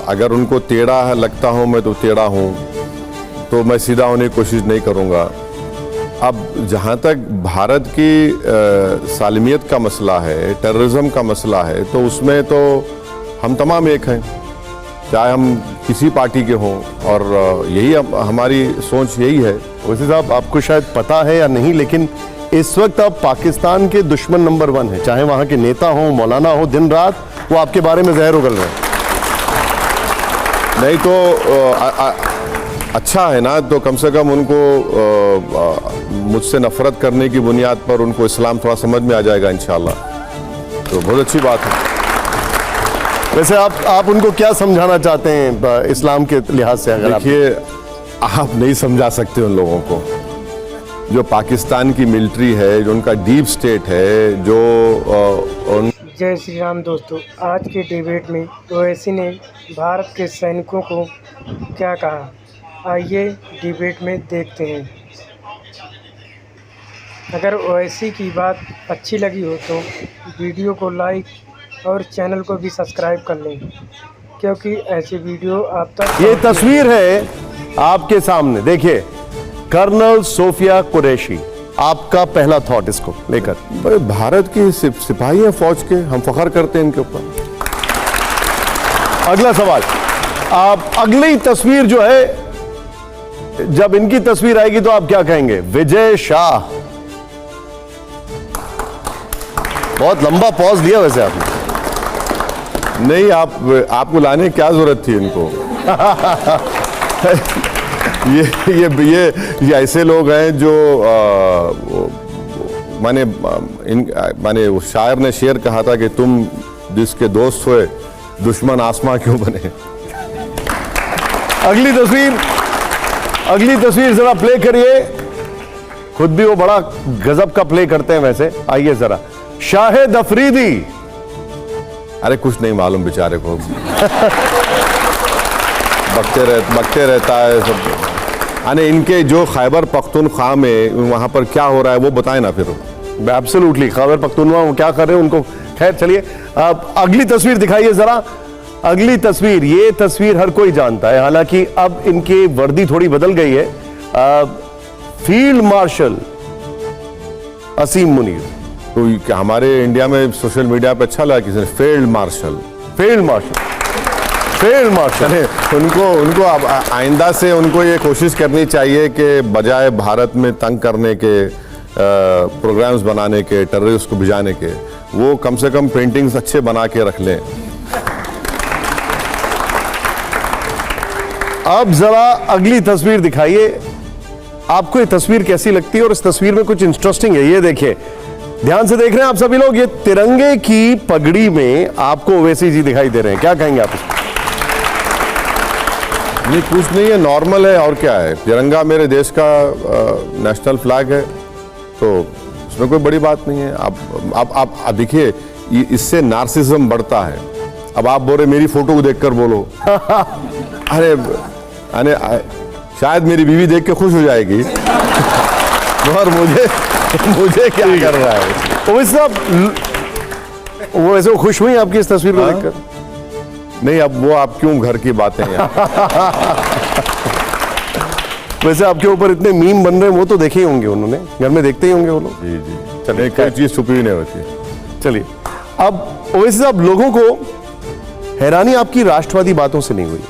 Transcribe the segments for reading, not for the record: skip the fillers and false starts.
अगर उनको टेढ़ा लगता हूँ मैं तो टेढ़ा हूँ, तो मैं सीधा होने की कोशिश नहीं करूँगा। अब जहाँ तक भारत की सालमियत का मसला है, टेररिज्म का मसला है, तो उसमें तो हम तमाम एक हैं, चाहे हम किसी पार्टी के हों, और यही हमारी सोच यही है। वैसे साहब आपको शायद पता है या नहीं, लेकिन इस वक्त आप पाकिस्तान के दुश्मन नंबर 1 हैं। चाहे वहाँ के नेता हो, मौलाना हो, दिन रात वो आपके बारे में जहर उगल रहे हैं। नहीं तो अच्छा है ना, तो कम से कम उनको मुझसे नफरत करने की बुनियाद पर उनको इस्लाम थोड़ा समझ में आ जाएगा इंशाल्लाह, तो बहुत अच्छी बात है। वैसे आप उनको क्या समझाना चाहते हैं इस्लाम के लिहाज से? अगर देखिए, आप नहीं समझा सकते उन लोगों को। जो पाकिस्तान की मिलिट्री है, जो उनका डीप स्टेट है, जो जय श्री राम दोस्तों, आज के डिबेट में ओवैसी ने भारत के सैनिकों को क्या कहा, आइए डिबेट में देखते हैं। अगर ओवैसी की बात अच्छी लगी हो तो वीडियो को लाइक और चैनल को भी सब्सक्राइब कर लें, क्योंकि ऐसे वीडियो आप तक। ये तस्वीर है आपके सामने, देखिए, कर्नल सोफिया कुरैशी। आपका पहला थॉट इसको लेकर? भारत की सिपाही है फौज के, हम फख्र करते हैं इनके ऊपर। अगला सवाल, आप अगली तस्वीर जो है, जब इनकी तस्वीर आएगी तो आप क्या कहेंगे? विजय शाह। बहुत लंबा पॉज दिया वैसे आपने। नहीं, आपको लाने की क्या जरूरत थी इनको? ये ऐसे लोग हैं जो माने उस शायर ने शेर कहा था कि तुम जिसके दोस्त हुए दुश्मन आसमां क्यों बने। अगली तस्वीर जरा प्ले करिए। खुद भी वो बड़ा गजब का प्ले करते हैं वैसे। आइए जरा, शाहिद अफरीदी। अरे कुछ नहीं मालूम बेचारे को। बकते रहता है सब। अरे इनके जो खैबर पख्तूनख्वा में वहां पर क्या हो रहा है वो बताएं ना फिर। एब्सोल्युटली, खैबर पख्तूनख्वा वो क्या कर रहे हैं उनको, खैर चलिए। आप अगली तस्वीर दिखाइए जरा। अगली तस्वीर, ये तस्वीर हर कोई जानता है, हालांकि अब इनकी वर्दी थोड़ी बदल गई है। फील्ड मार्शल असीम मुनीर। तो हमारे इंडिया में सोशल मीडिया पे अच्छा लगा किसी ने फील्ड मार्शल। उनको आइंदा से उनको ये कोशिश करनी चाहिए कि बजाय भारत में तंग करने के, प्रोग्राम्स बनाने के, टेररिस्ट को भिजाने के, वो कम से कम पेंटिंग्स अच्छे बना के रख लें। अब जरा अगली तस्वीर दिखाइए। आपको ये तस्वीर कैसी लगती है? और इस तस्वीर में कुछ इंटरेस्टिंग है, ये देखिए, ध्यान से देख रहे हैं आप सभी लोग। ये तिरंगे की पगड़ी में आपको ओवैसी जी दिखाई दे रहे हैं, क्या कहेंगे आप इसको? ये कुछ नहीं है, नॉर्मल है, और क्या है। तिरंगा मेरे देश का नेशनल फ्लैग है, तो उसमें कोई बड़ी बात नहीं है। आप देखिए, इससे नार्सिज्म बढ़ता है। अब आप बोल रहे मेरी फोटो को देखकर बोलो। अरे शायद मेरी बीवी देख के खुश हो जाएगी, और मुझे क्या कर रहा है? ओवैसी साहब, वो ऐसे खुश हुई आपकी इस तस्वीर को देखकर? नहीं, अब वो आप क्यों घर की बातें हैं। वैसे आपके ऊपर इतने मीम बन रहे हैं, वो तो देखे ही होंगे उन्होंने, घर में देखते ही होंगे वो लोग। जी। चलिए, कोई चीज छुपी नहीं होती। चलिए, अब ओवैसी साहब, लोगों को हैरानी आपकी राष्ट्रवादी बातों से नहीं हुई।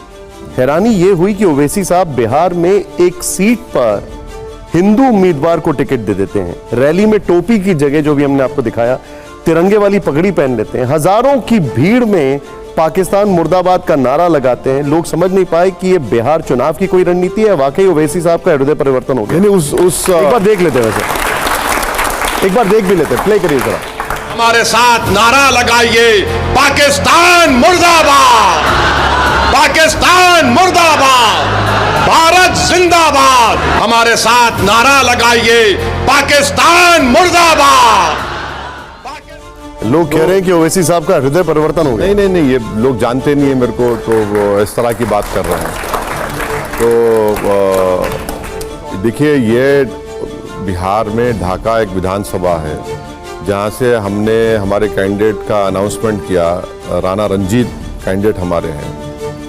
हैरानी ये हुई कि ओवैसी साहब बिहार में एक सीट पर हिंदू उम्मीदवार को टिकट दे देते हैं। रैली में टोपी की जगह, जो भी हमने आपको दिखाया, तिरंगे वाली पगड़ी पहन लेते हैं। हजारों की भीड़ में पाकिस्तान मुर्दाबाद का नारा लगाते हैं। लोग समझ नहीं पाए कि ये बिहार चुनाव की कोई रणनीति है, वाकई ओवैसी साहब का हृदय परिवर्तन हो गया। एक बार देख लेते हैं, वैसे एक बार देख भी लेते हैं, प्ले करिए जरा। हमारे साथ नारा लगाइए, पाकिस्तान मुर्दाबाद, पाकिस्तान मुर्दाबाद, भारत जिंदाबाद। हमारे साथ नारा लगाइए, पाकिस्तान मुर्दाबाद। लोग कह रहे हैं कि ओवैसी साहब का हृदय परिवर्तन हो गया। नहीं, ये लोग जानते नहीं है मेरे को, तो वो इस तरह की बात कर रहे हैं। तो देखिए, ये बिहार में ढाका एक विधानसभा है, जहाँ से हमने हमारे कैंडिडेट का अनाउंसमेंट किया। राणा रंजीत कैंडिडेट हमारे हैं।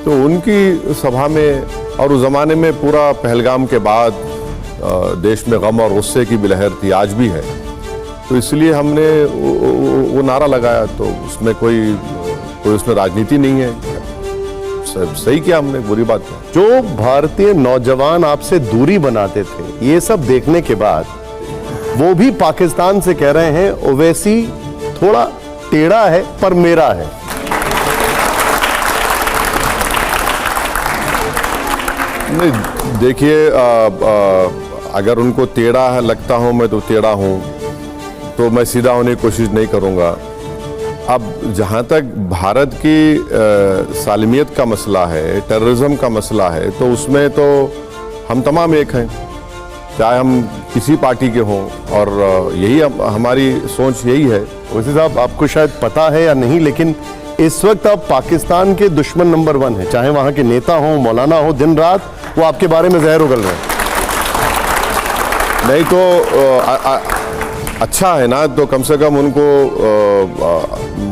तो उनकी सभा में, और उस ज़माने में पूरा पहलगाम के बाद देश में गम और गुस्से की भी लहर थी, आज भी है। तो इसलिए हमने वो नारा लगाया। तो उसमें कोई उसमें राजनीति नहीं है। सही किया हमने, बुरी बात है। जो भारतीय नौजवान आपसे दूरी बनाते थे, ये सब देखने के बाद वो भी पाकिस्तान से कह रहे हैं ओवैसी थोड़ा टेढ़ा है पर मेरा है। नहीं, देखिए, अगर उनको टेढ़ा लगता हूं मैं तो टेढ़ा हूं, तो मैं सीधा होने की कोशिश नहीं करूंगा। अब जहां तक भारत की सालमियत का मसला है, टेररिज्म का मसला है, तो उसमें तो हम तमाम एक हैं, चाहे हम किसी पार्टी के हों। और यही हमारी सोच यही है। ओवैसी साहब, आपको शायद पता है या नहीं, लेकिन इस वक्त आप पाकिस्तान के दुश्मन नंबर 1 हैं। चाहे वहां के नेता हो, मौलाना हो, दिन रात वो आपके बारे में जहर उगल रहे हैं। नहीं तो अच्छा है ना, तो कम से कम उनको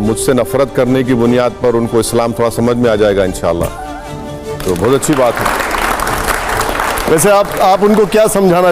मुझसे नफरत करने की बुनियाद पर उनको इस्लाम थोड़ा समझ में आ जाएगा इंशाल्लाह, तो बहुत अच्छी बात है। वैसे आप उनको क्या समझाना